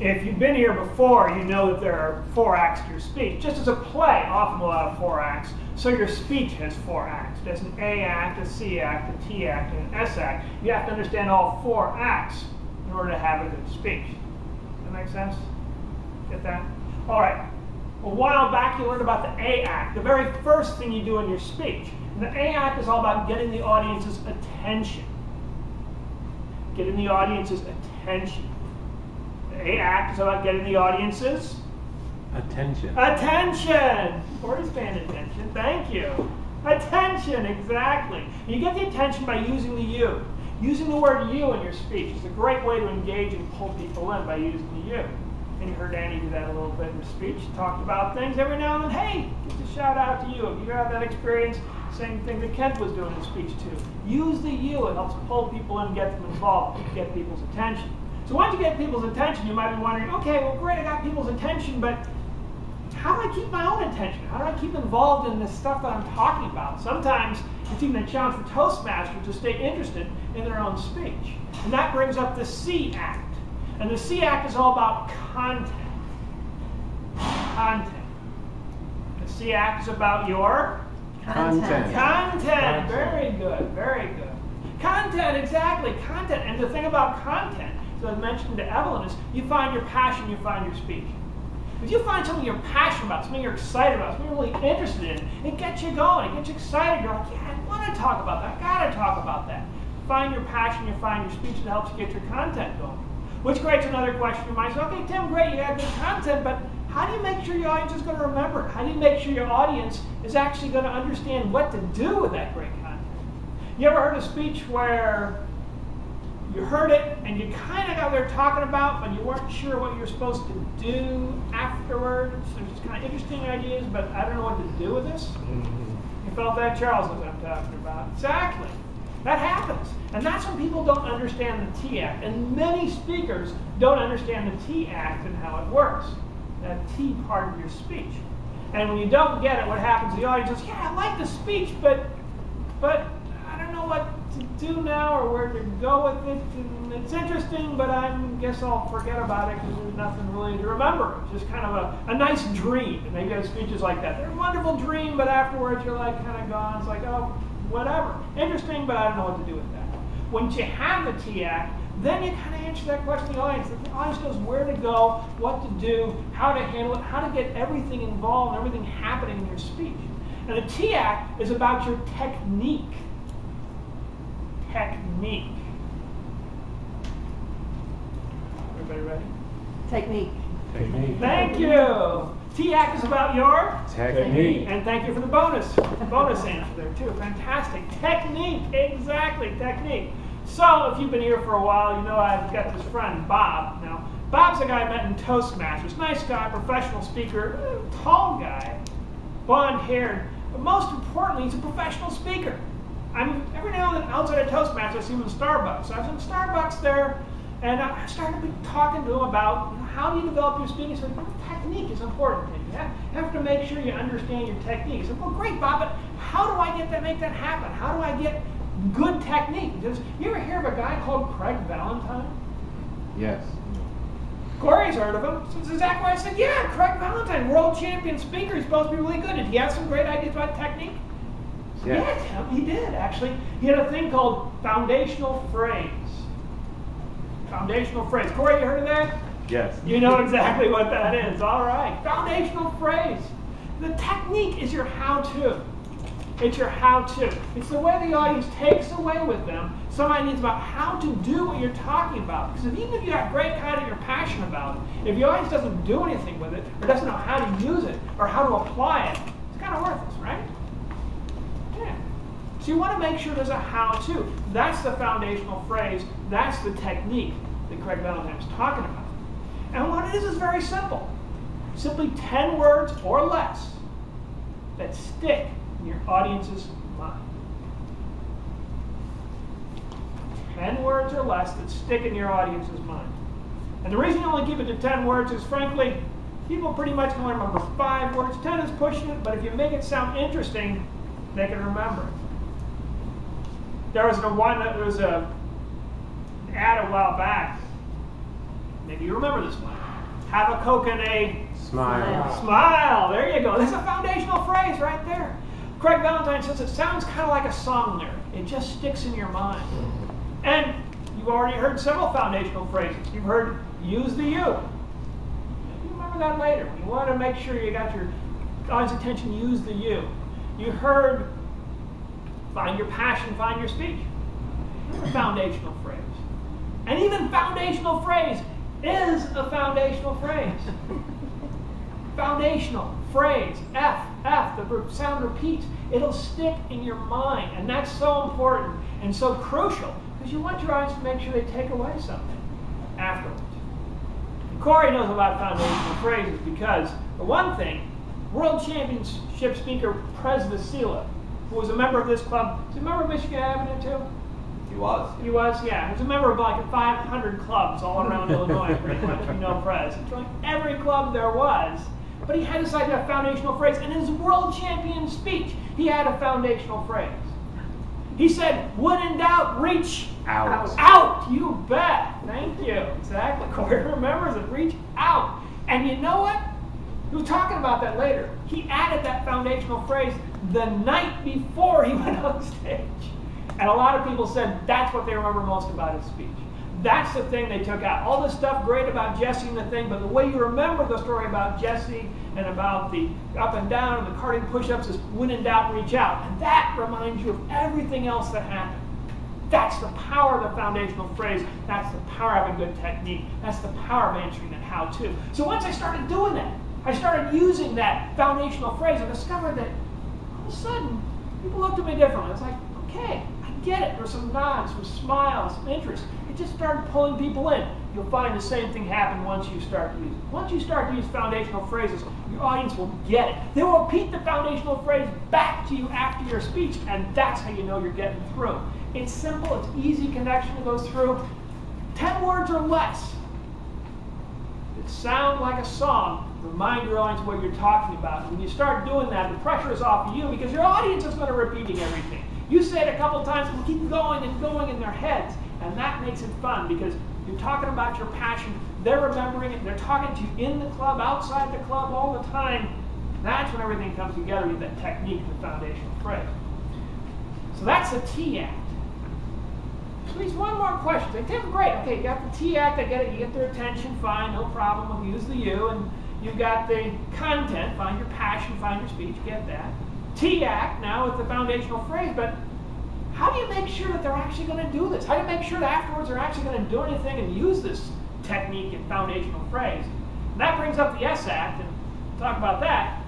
If you've been here before, you know that there are 4 acts to your speech. Just as a play often will have 4 acts, so your speech has 4 acts. There's an A act, a C act, a T act, and an S act. You have to understand all 4 acts in order to have a good speech. Does that make sense? Get that? All right. A while back you learned about the A act, the very first thing you do in your speech. And the A act is all about getting the audience's attention. Getting the audience's attention. The A act is about getting the audience's attention. Attention! Corey's paying attention. Thank you. Attention, exactly. You get the attention by using the you. Using the word you in your speech is a great way to engage and pull people in by using the you. And you heard Annie do that a little bit in her speech. She talked about things every now and then. Hey, just a shout out to you. If you have that experience, same thing that Kent was doing in his speech too. Use the you. It helps pull people in, get them involved, get people's attention. So once you get people's attention, you might be wondering, okay, well great, I got people's attention, but how do I keep my own attention? How do I keep involved in this stuff that I'm talking about? Sometimes it's even a challenge for Toastmasters to stay interested in their own speech. And that brings up the C act. And the C act is all about content. Content. The C act is about your Content. Content. Very good. Very good. Content, exactly. Content. And the thing about content, as I mentioned to Evelyn, is you find your passion, you find your speech. If you find something you're passionate about, something you're excited about, something you're really interested in, it gets you going, it gets you excited. You're like, yeah, I want to talk about that. I got to talk about that. Find your passion, you find your speech, and it helps you get your content going. Which creates another question you might say, okay, Tim, great, you got good content, but how do you make sure your audience is going to remember it? How do you make sure your audience is actually going to understand what to do with that great content? You ever heard a speech where you heard it and you kind of got what they're talking about, but you weren't sure what you're supposed to do afterwards? There's just kind of interesting ideas, but I don't know what to do with this. You felt that, Charles, as I'm talking about. Exactly. That happens. And that's when people don't understand the T act. And many speakers don't understand the T act and how it works. That T part of your speech. And when you don't get it, what happens? The audience says, yeah, I like the speech, but I don't know what to do now or where to go with it. And it's interesting, but I guess I'll forget about it because there's nothing really to remember. It's just kind of a nice dream. And maybe have speeches like that. They're a wonderful dream, but afterwards you're like kind of gone. It's like, oh, whatever. Interesting, but I don't know what to do with that. Once you have the T act, then you kind of answer that question to the audience. The audience knows where to go, what to do, how to handle it, how to get everything involved, everything happening in your speech. And the T act is about your technique. Technique. Everybody ready? Technique. Technique. Thank you. T act is about your Technique. And thank you for the bonus answer there too. Fantastic. Technique, exactly, technique. So if you've been here for a while, you know I've got this friend, Bob. Now, Bob's a guy I met in Toastmasters. Nice guy, professional speaker, tall guy, blonde haired, but most importantly, he's a professional speaker. I mean, every now and then outside of Toastmasters, I see him in Starbucks. So I was in Starbucks there, and I started talking to him about how do you develop your speaking. He said, well, technique is important to you. You have to make sure you understand your technique. He said, well, great, Bob, but how do I make that happen? How do I get good technique? Because you ever hear of a guy called Craig Valentine? Yes. Corey's heard of him. So this is exactly why I said, yeah, Craig Valentine, world champion speaker. He's supposed to be really good. Did he have some great ideas about technique? Yeah. Yeah, he did, actually. He had a thing called foundational phrase. Foundational phrase. Corey, you heard of that? Yes. You know exactly what that is. All right. Foundational phrase. The technique is your how-to. It's your how-to. It's the way the audience takes away with them some ideas about how to do what you're talking about. Because even if you got great content you're passionate about, if the audience doesn't do anything with it, or doesn't know how to use it, or how to apply it, it's kind of worthless, right? Yeah. So you want to make sure there's a how-to. That's the foundational phrase. That's the technique that Craig Valentine was talking about. And what it is very simple. Simply 10 words or less that stick in your audience's mind. 10 words or less that stick in your audience's mind. And the reason you only keep it to 10 words is, frankly, people pretty much can only remember 5 words. 10 is pushing it, but if you make it sound interesting, they can remember it. There was an ad a while back. Maybe you remember this one. Have a Coke and a Smile. smile. There you go. There's a foundational phrase right there. Craig Valentine says it sounds kind of like a song lyric. It just sticks in your mind. And you've already heard several foundational phrases. You've heard use the you. You remember that later. When you want to make sure you got your audience attention, use the you. You heard find your passion, find your speech. That's a foundational phrase. And even foundational phrase is a foundational phrase. Foundational phrase, F, the sound repeats. It'll stick in your mind, and that's so important and so crucial because you want your audience to make sure they take away something afterwards. And Corey knows about foundational phrases because, for one thing, World Championship speaker Prez Vasila, who was a member of this club, was he a member of Michigan Avenue too? He was. He was, yeah. He was a member of like 500 clubs all around Illinois, pretty much. You know Prez. He joined every club there was. But he had this idea of foundational phrase. And in his world champion speech, he had a foundational phrase. He said, when in doubt, reach Out. Out, you bet. Thank you. Exactly. Corey remembers it. Reach out. And you know what? He was talking about that later. He added that foundational phrase the night before he went on stage. And a lot of people said that's what they remember most about his speech. That's the thing they took out. All this stuff great about Jesse and the thing, but the way you remember the story about Jesse and about the up and down and the carting push-ups is when in doubt, reach out. And that reminds you of everything else that happened. That's the power of the foundational phrase. That's the power of having good technique. That's the power of answering that how-to. So once I started doing that, I started using that foundational phrase, I discovered that all of a sudden, people looked at me differently. It's like, okay, I get it. There's some nods, some smiles, some interest. It just started pulling people in. You'll find the same thing happen once you start to use it. Once you start to use foundational phrases, your audience will get it. They will repeat the foundational phrase back to you after your speech, and that's how you know you're getting through. It's simple, it's easy connection to go through. 10 words or less that sound like a song, remind your audience what you're talking about. When you start doing that, the pressure is off of you because your audience is going to repeating everything. You say it a couple times, and keep going and going in their heads. And that makes it fun because you're talking about your passion. They're remembering it. They're talking to you in the club, outside the club, all the time. That's when everything comes together with that technique, the foundational phrase. So that's the T act. Please, one more question. They think, great. Okay, you got the T act. I get it. You get their attention. Fine, no problem. We'll use the U. And you've got the content. Find your passion. Find your speech. Get that. T act now with the foundational phrase. But how do you make sure that they're actually going to do this? How do you make sure that afterwards they're actually going to do anything and use this technique and foundational phrase? And that brings up the S act, and we'll talk about that.